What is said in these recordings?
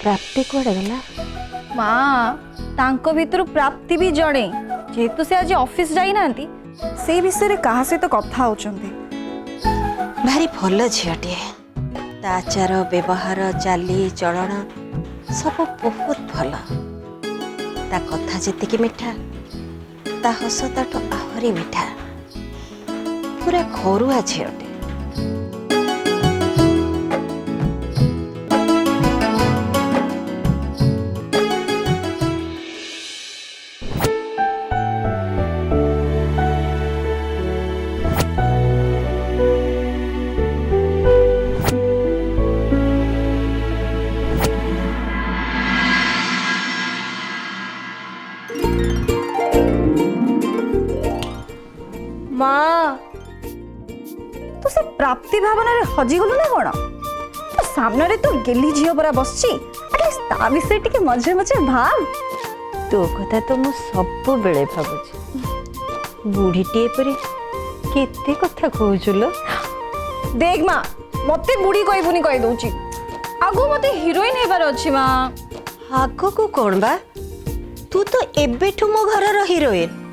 प्राप्ति कुआडे गला माँ तांको भीतर प्राप्ति भी जड़े जेहेतु से आज ऑफिस जाई नांती से विषय रे कहा से तो कथा होचंदी भारी भल झीटे आचार व्यवहार चाली चलन सब बहुत भल ता कथा जेतिकी मिठा ता हस ताठो आहरी मिठा पूरा घरुआ झीटे माँ तू से प्राप्ति भावना रे हजी गलु ना कोन तो सामने रे तो गेली झियो परा बसची एटलीस्ट ता विषय टिके मजे मजे भाव तो कथा तो मु सब बेले भाबुची बुढ़ीटे परे केते कथा कहउचुलो देख माँ मते बुढ़ी कहबुनी कहि दउची आगो मते हीरोइन हेबार अछि माँ आगो को कोन बा तू तो एबेठु मो घर रो हीरोइन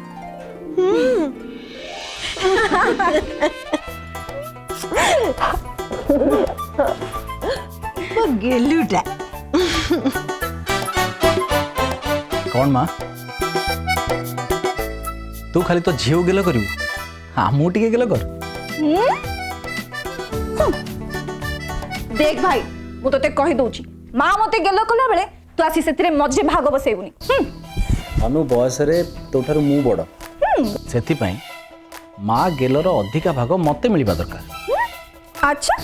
वो गेलुटा कौन माँ तू खाली तो झीव गेल करू हाँ मु टिके गेल कर देख भाई मु तते कहि दउची माँ मते गेलो कला बेले तू आसी सेतिरे मजे भाग बसेबुनी अनु बयस रे तोठारु मु बड़ सेथि पई माँ गेलर अधिका भाग मते मिलवा दरकार अच्छा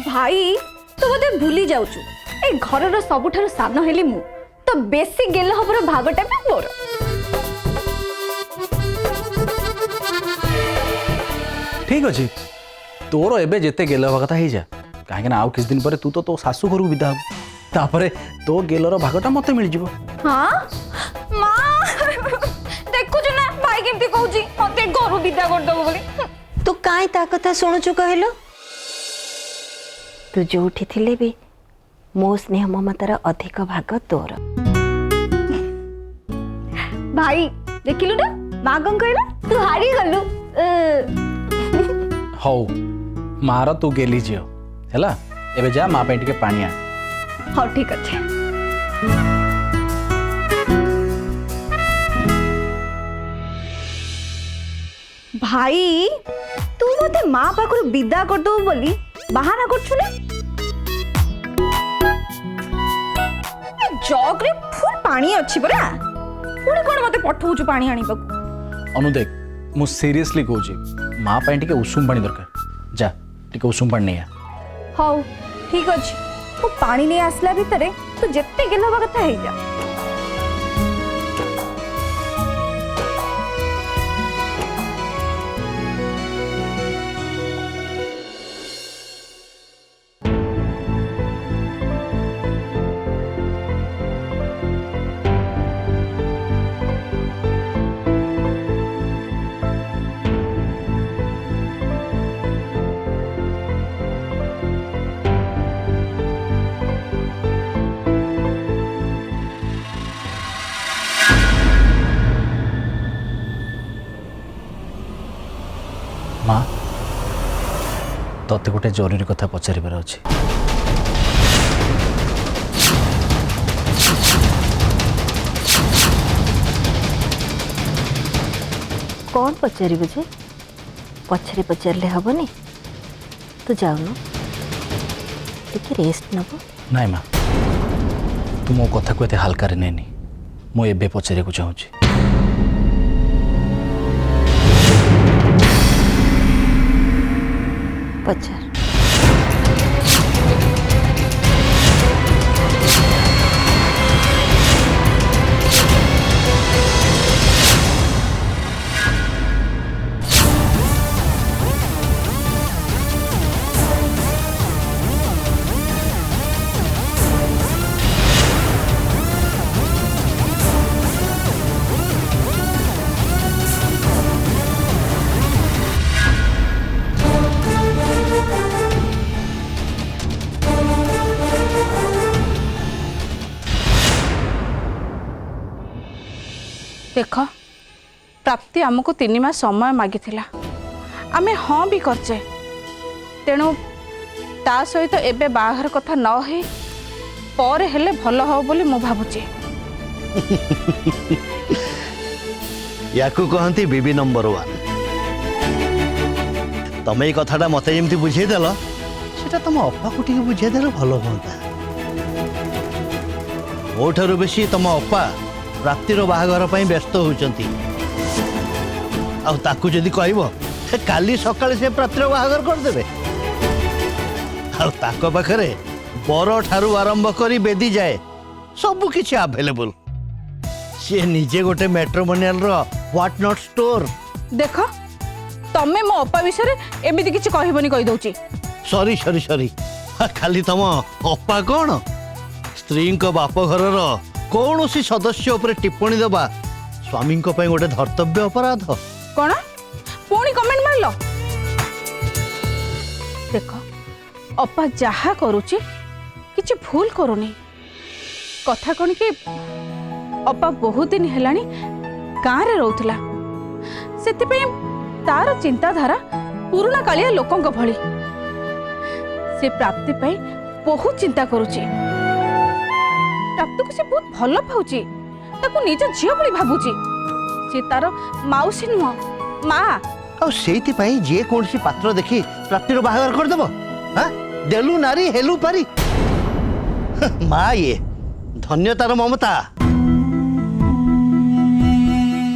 भाई तू बोधे भूली जाउछु ए घरर सबुठारु सानो हेली मु तो बेसी गेल हबर भागटा भी मोर ठीक अछि तोर एबे जेते गेल हवा कथा ही जा काहे ना आउ किस दिन पर तू तो सासू घर विदा हो तापरे तो गेलर भागटा मते मिल जिवो हां मां देखु छु ना भाई केमती कहूची मते घर विदा कर दबो बोली तू काई ता कथा सुनुचु कहलो तू जोठी थिले भी मो स्नेह ममतार अधिक भाग तोर भाई देखिलु ना मागं कहला तू हारी गलु हौ मार तू गेली जियो हैला एबे जा माँ पे टिके पानी आ हाँ ठीक अच्छे भाई तू मते माँ पाखर विदा कर दो बोली बाहाना करछु ना ए जग रे फुल पानी अछि बरा पुणी कोन मते पठौछु पानी आनी पाकु अनु देख मु सीरियसली कहूची माँ पे टिके उषुम पानी दरकार जा टिके उषुम पानी नहीं आ हाउ ठीक अछि तू पानी नहीं आसला भितरे तू जेते गेल हवा कथा हे जा माँ तोते गोटे जरूरी कथा पचारिबार अछि कौन पचारि बुझे पछरे पचारले हबनी तू जाउनु टिके रेस्ट नबो नाई माँ तू मो कथा को एते हल्का रे नेनी मो एबे पचारे को चाहूची पचार देख प्राप्ति आमको 3 मास समय मागी आमे हाँ भी करचे तेणु ता सहित एबे बाहर कथा न हे पर हेले भल हो बोली मु भाबुची। याकू कहती बीबी नंबर 1 तमें ये कथाटा मत जमी बुझेदेल से तुम अपा को टे बुझेदेल भल हाँ मोठार बेसी तुम अपा प्राप्तिर बाहाघर पर व्यस्त होती आदि कह काली सकाଳେ से प्राप्तिर बाहाघर करदे आखरे बर ठारू आरंभ कर बेदी जाए सबु किछि अवेलेबल सी निजे गोटे मैट्रिमोनियल व्हाट नॉट स्टोर। देख तमे मो अपा विषय एमिति किछि कहबनी कहि दउची। सॉरी सॉरी सॉरी खाली तुम अपा कौन स्त्री बाप घर कौन सी सदस्य उपर टिप्पणी देवा स्वामी गोटे धर्तव्य अपराध कौन पुणी कमेंट मारल। देख अपा जहा करुची किछि भूल करूनी कथा कौन कि अपा बहुत दिन हेलानी गाँव रे रहउथला सेतिपई तार चिंताधारा पुराना कालिया लोकंक भली से प्राप्ति पाई बहुत चिंता करुची प्राप्ति को से बहुत भल पाउची ताको निज झियो भली भाबुची से तार माउसी नुह माँ जे कौन सी पात्र देखी प्राप्तिर बाहागर करदेव हाँ देलु नारी हेलु पारी माँ ये धन्यतार ममता।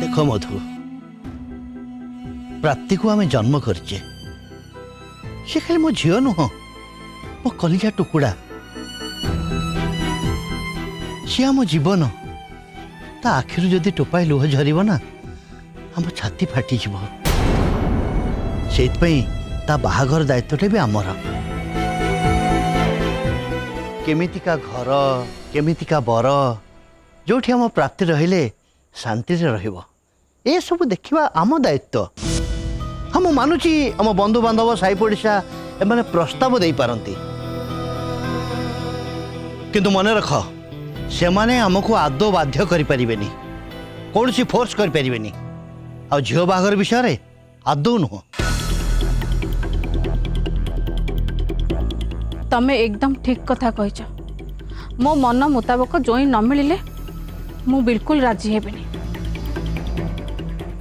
देख मधु प्राप्ति को आमे जन्म करचे से खाली मो झियो नुह मो कलिजा टुकुड़ा सी आम जीवन ता आखिर जदि टोपाए लुह झरिब ना आम छाती फाटी जीव सेतपई ता बाहाघर दायित्वटा भी आमर केमितिका घर केमितिका बर जोठी आम प्राप्ति रहिले शांति से रहिबो ए सब देखिबा आम दायित्व। हम मानुची आम बंधु बांधव साई पड़िशा एमाने प्रस्ताव दे पारंती किंतु मने रख से माने हमको आदौ बाध्य करि परिबेनी कौन सी फोर्स करि परिबेनी आ झियो बाहागर विषय रे आदौ नुह। तमे एकदम ठीक कथा कहिछ मो मन मुताबक जोई न मिलिले मु बिल्कुल राजी हेबिनी।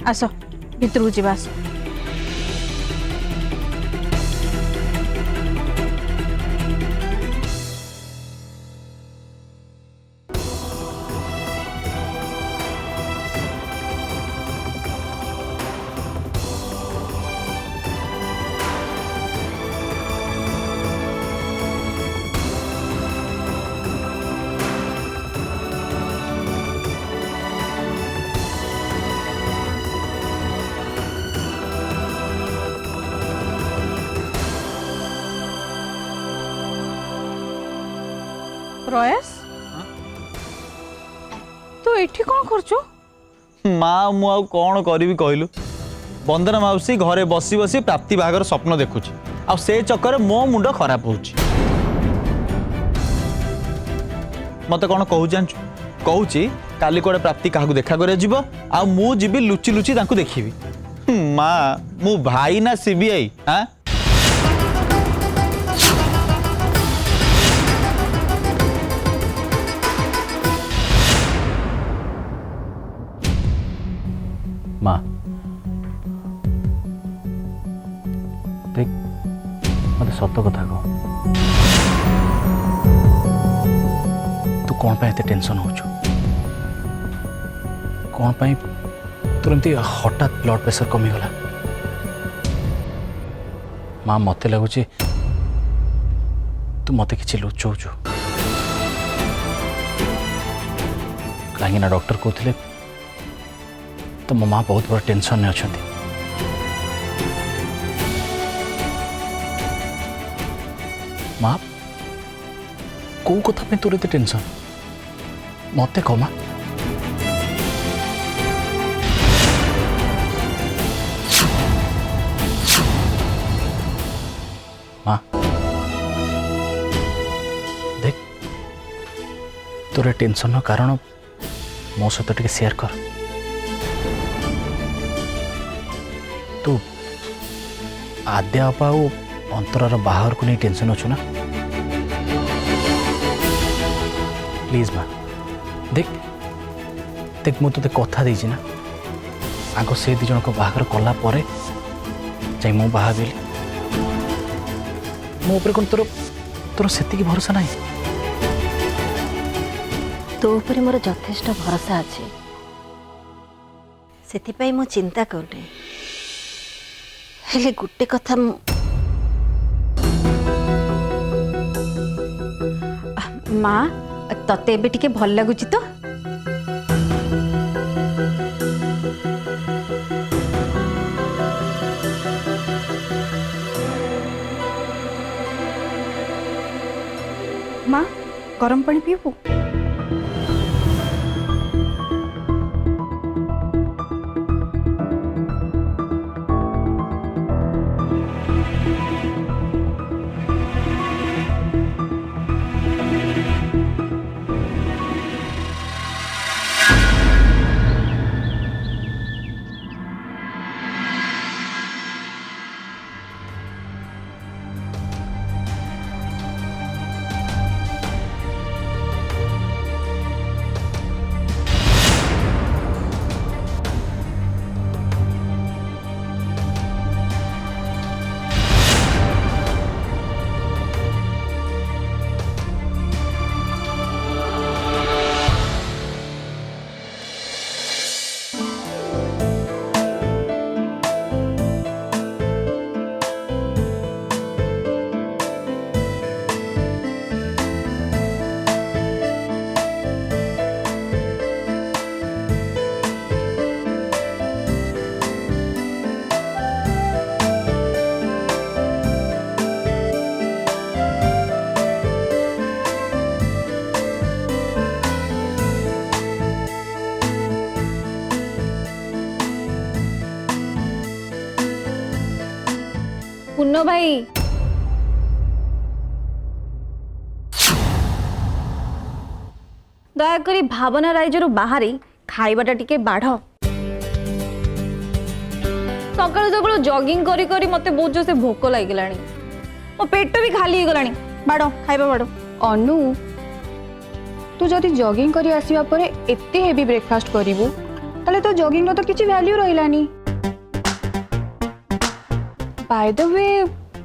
आस भितरु जीवास प्रयास तू एठी कौन करछु माँ मु आउ कौन करी कहलु बंदना माउसी घरे बसी बसी प्राप्ति बाहागर स्वप्न देखुची आ से चक्कर मो मुंड खराब होची मत कौन कहू जानछु कहूची काली कोड़े प्राप्ति काहू देखा करे जीवो आ मु जीबी लुचि लुचि तांकू देखिबी माँ मु भाई ना सीबीआई हाँ माँ देख मत सत कथा कह तू कौन पे एते टेंशन होचु कौन पे तोर एमती हठात ब्लड प्रेशर कमी गला माँ मते लगुच तू मते किछि लुचौचु कहीं ना डॉक्टर कहते तो मो माँ बहुत बड़ा टेंशन में अच्छा माँ कौ कथा पे तोर एते टेंशन मते कह माँ माँ देख तोर टेंशन कारण मो सहित टे शेयर कर तू आद्या अपा और अंतरार बाहर को नहीं टेंशन अच्छु ना प्लीज माँ देख देख मु ते कथा देछि ना आग से दी जन को बाहर कला परे जाई मु बाहा बेली मो ऊपर कोन तोर तोर सेति की भरोसा नहीं तो ऊपर मोर यथेष्ट भरोसा अच्छे से मु चिंता करूनी हेले गोटे कथा माँ तते एबे टिके भल लगुची तो माँ गरम पानी पीबू पुन्नो भाई दयाकरी भावना राइजर बाहरी खाइबाटा टिके बाढ़ सकाळु सकाळु जॉगिंग करी करी मते बहुत जोर से भोक लागिलानी मो पेट भी खाली हो गलानी बाढ़ खाइबा बाढ़ अनु तू जदि जॉगिंग करी आसीबा परे एते हेवी ब्रेकफास्ट करिवु ताले तो जॉगिंग रो तो किछि वैल्यू रहिलानी बाय द वे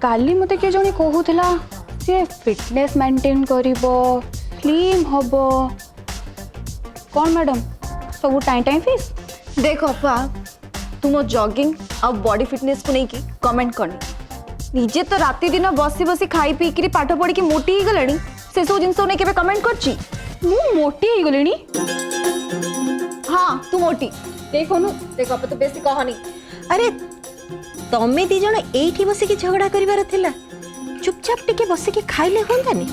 काली मते के जणी कहूथला से फिटनेस मेंटेन करिवो स्लिम हबो कौन मैडम सब टाइम टाइम फीस देख अपा तुम जॉगिंग और बॉडी फिटनेस को लेकिन कमेंट करनी निजे तो राति दिन बसी बसी खाई पी करी पाठ पढ़ी की मोटी ही गलानी से सब जिनस नहीं केबे कमेंट करची मु मोटी ही गलेनी हाँ तू मोटी देखो नु देखो अपा तो बेसी कहनी अरे तमे दी जण एठी बसिकी झगड़ा करिवार थिला चुपचाप टिके बसिकी खाइले होंदानी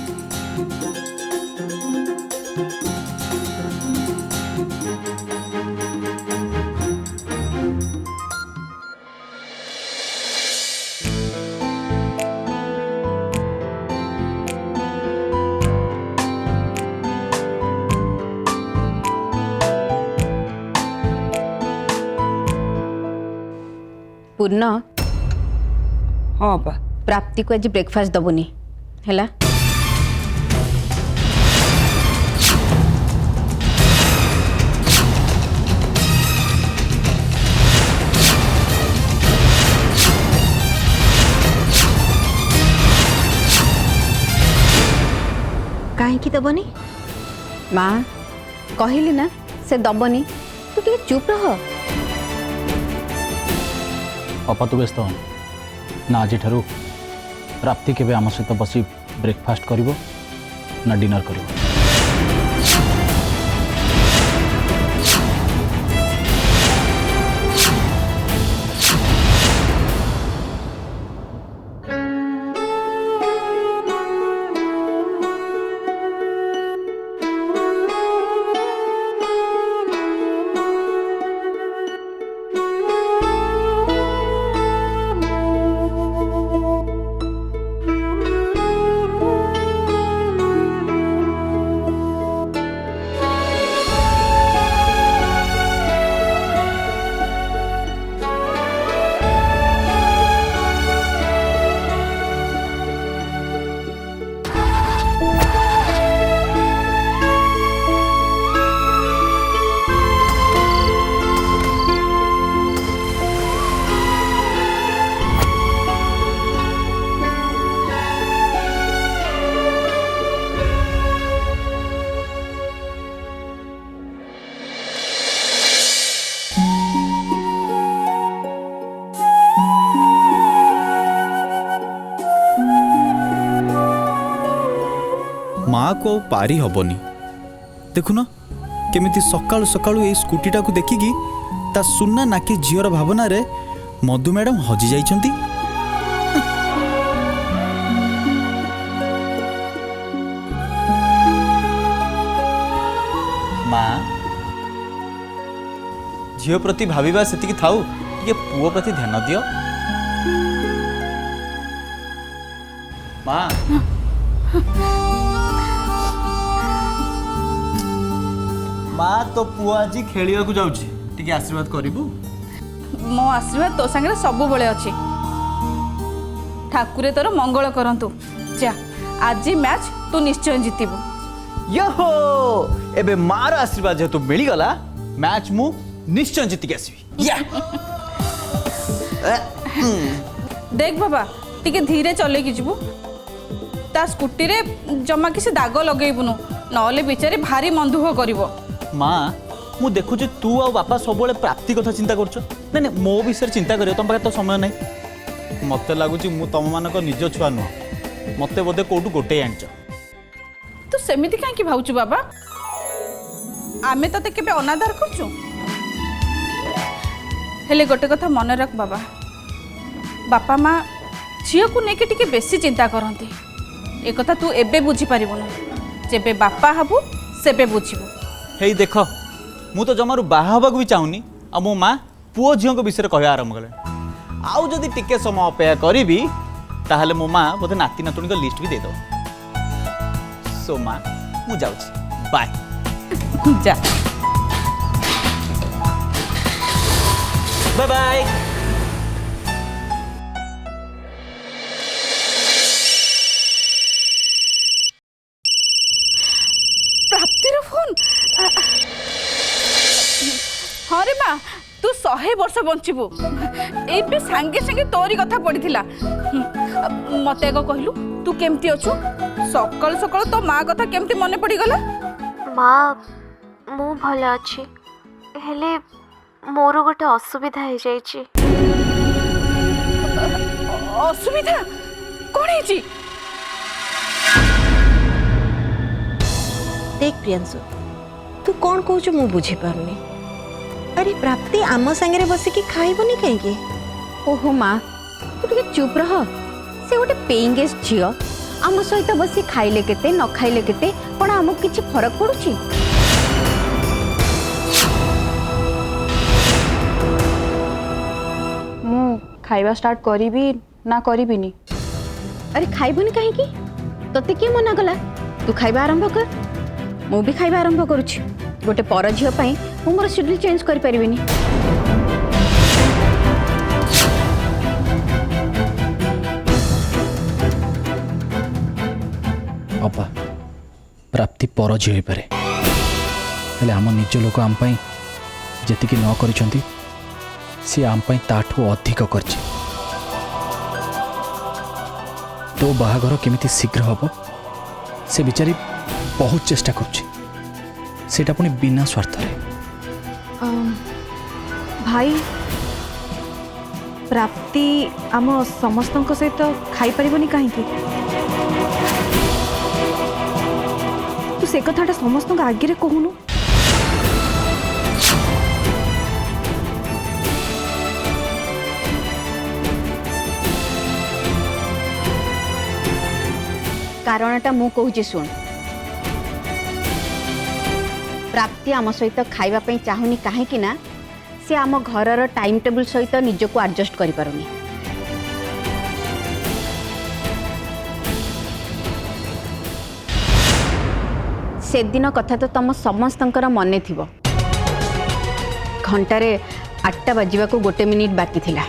पूर्ण हाँ बा प्राप्ति को आज ब्रेकफास्ट दबुनी हैला काहे दबनी माँ कहली ना से दबनी तू टिके चुप रह अपा तू व्यस्त हन ना आज प्राप्ति के आम सहित बसी ब्रेकफास्ट करिवो ना डिनर करिवो माँ को पारी हबनी देखुन केमिति सकाळु सकाळु ए स्कूटीटा को देखिकी ता सुन्ना नाकी झीवर भावना रे मधु मैडम हजि जाइछंती। माँ झील प्रति भाविबा सेतिकी थाउ ये पुओ प्रति ध्यान दियो। माँ माँ तो पुओ आज खेलिया को जाउची टिके आशीर्वाद करिबु। मो आशीर्वाद तो संगे सब बळे अछि। ठाकुरे तोर मंगल करंतु। जा आज मैच तू निश्चय जीतिबु। योहो एबे मार आशीर्वाद जेतु मिली गला मैच मु निश्चय जीति के आसीबी। या देख बाबा टिके धीरे चले कि जीवु ता स्कूटी रे जमा किसी दाग लगेबुनु नले बिचारी भारी मन दुख करिवो। माँ मु देखु जे तू आ बापा सब बेले प्राप्ति कथा चिंता करछ नै नै मो विषय चिंता करियो तम पाखे तो समय नै मते लागुची मु तम मानक निज छुआ न मते बोधे कोटू गोटे आंच। तू सेमिति काहे कि भाउचु बाबा आमे तते केबे अनादर करछु हेले गोटे कथा मन रख बाबा बापा माँ झील को लेके टिके बेसी चिंता करती एक कथा तू एबे बुझी पारिबुनु जेबे बापा हबु सेबे बुझिबु। हेई देख मु तो जमारू बाहा हबाक भी चाहूनी आ मो माँ पुओ झील को विषय कहया आरंभ कले आउ जदि टिके समय अपेक्षा करी ताहले मो माँ बोधे नाती नातुणी का लिस्ट भी दे दो। सो माँ मु जाउची बाय। जा बाय बाय। प्राप्तिर फोन हाँ रे माँ तू 100 वर्ष बंचबू एबे सांगे सांगे तोरी कथा पड़ीथिला मते एको कहलु तू केमती अछु सकाल सकाल तो माँ कथा केमती मने पड़ी गला। माँ मु भल अच्छी हेले मोर गोटे असुविधा हो जाइछि। असुविधा कौन है? देख प्रियांशु तू कौन कहू मु बुझी पारुनी। अरे प्राप्ति आम सांगे बसिकी खाइबनी कहीं। ओहो माँ तू टिके चुप रह से गोटे पेइंग गेस्ट झील आम सहित बसी खाइले केते न खाइले केते कौन आमको किछि फरक पड़ुछि? मु खाइबा स्टार्ट करिबी ना करिबिनी? अरे खाइबनी कहीं तते किए मना कला? तू खाइबा आरंभ कर मु भी खाइबा आरंभ करुछि। गोटे पर झील पई मु मोर शेड्यूल चेंज करि परिबिनी। अपा प्राप्ति पर झी हो पारे हेले आम निज लोक आम पाई जेतिकी न करिसंती सी आम पाई ताठू अधिक करछि। तो बाहाघर केमिति शीघ्र हबो से बिचारी बहुत चेष्टा करुछि सेटा पुनी बिना स्वार्थ रे। भाई प्राप्ति आम समस्त सहित खाई परिबनी कहीं? तू से कथाटा समस्त आगे कहूनु। कारणटा मु कहूची सुन प्राप्ति आम सहित खाइबा पई चाहुनी काहेकि ना से आम घरर टाइम टेबल सहित निजको एडजस्ट करि पारुनी। से दिन कथा तो तम समस्तंकर मने थिबो घंटारे 8टा बाजिबा को 1 मिनिट बाकी थिला।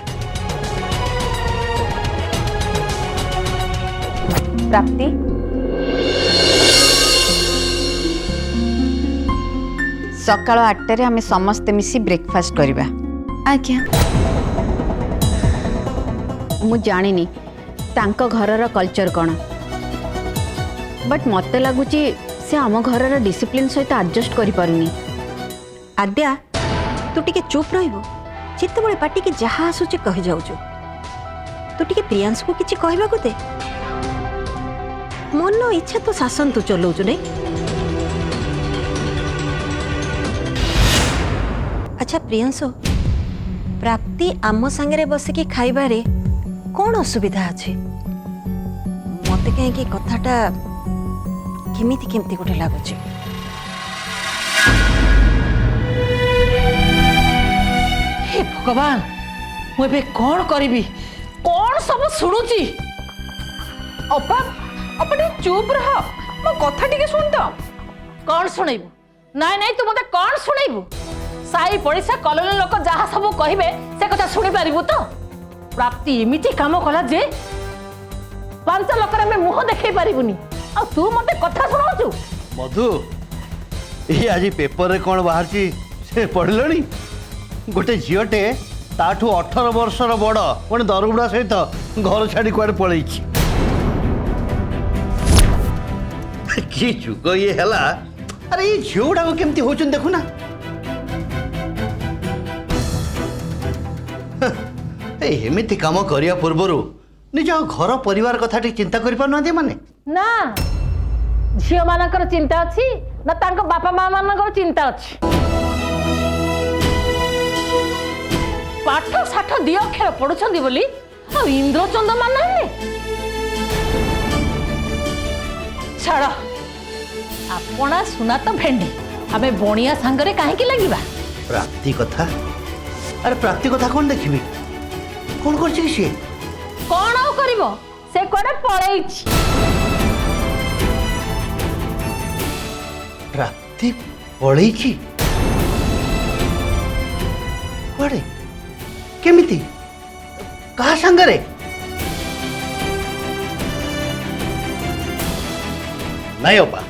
प्राप्ति सकाळ 8टारे आमे समस्त मिसी ब्रेकफास्ट करिबा। आज्ञा मु जानिनी तांको घरर कल्चर कौन बट मते लगुची से आम घरर डिसिप्लिन सहित एडजस्ट करि पारुनी। आद्या तू टिके चुप रहिबो जिते बळे पार्टी के जहा आसुची कहि जाउछु तू टिके प्रियांश को किछि कहबा को दे। मन इच्छा तो शासन तू चलाऊचु नहीं। अच्छा प्रियंशु, प्राप्ति आम सांगे बसिकी खाइबारे कौन असुविधा अच्छे? मत कहीं कथाटा केमिति केमिति गोटे लगुच। हे भगवान, मुझे कौन करी कौन सब शुणुची? अपा अपा टे चुप रह, मो कथा टिके सुन तो। कौन शुणेबू? नाई नाई, तू मते कौन शुणेबू? साई पड़िशा कॉलोनी लोक जहाँ सब कहिबे से कथा शुणी पारिबू तो? प्राप्ति एमिति काम कला जे 5 लोक में मुह देखै पारिबुनी, आ तू मते कथा सुनाउचू? मधु, ये आज पेपर रे कौन बाहर से पढ़लनी? गोटे झीटे ताठू 18 वर्षर बड़ पुणी दरबुड़ा सहित घर छाड़ी कुआडे पलैछि। कि जुग ये हैला। अरे ये झील गुड़ा केमती होचन देखु ना। एमिति काम करिया पूर्वरु निज घर परिवार कथा चिंता करि पारनांती माने ना झियो मानकर चिंता अछि ना तांको बापा माँ मानकर चिंता अछि। पाठ साठ दी अक्षर पढ़ुछंदी बोली आ इंद्रचंद मानले छाड़। आपना सुना तो भेंडी, आमे बणिया सांगरे काहे की लागिबा? प्राप्ति कथा? अरे प्राप्ति कथा कौन देखिबी? कौन करछि कि से? कौन आउ करिवो? से कोडे पळैछि। प्राप्ति पळैछि? पड़े केमिति? कहा संगरे? नहीं ओपा,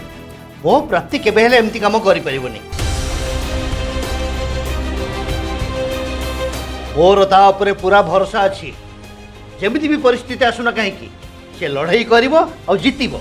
वो प्राप्ति केबे हेले एमती काम करि परिबोनी। मोर ता उपरे पूरा भरोसा अछि। जेमिति भी परिस्थिति आसुना कहीं से लड़ाई करिवो और जीतिबो।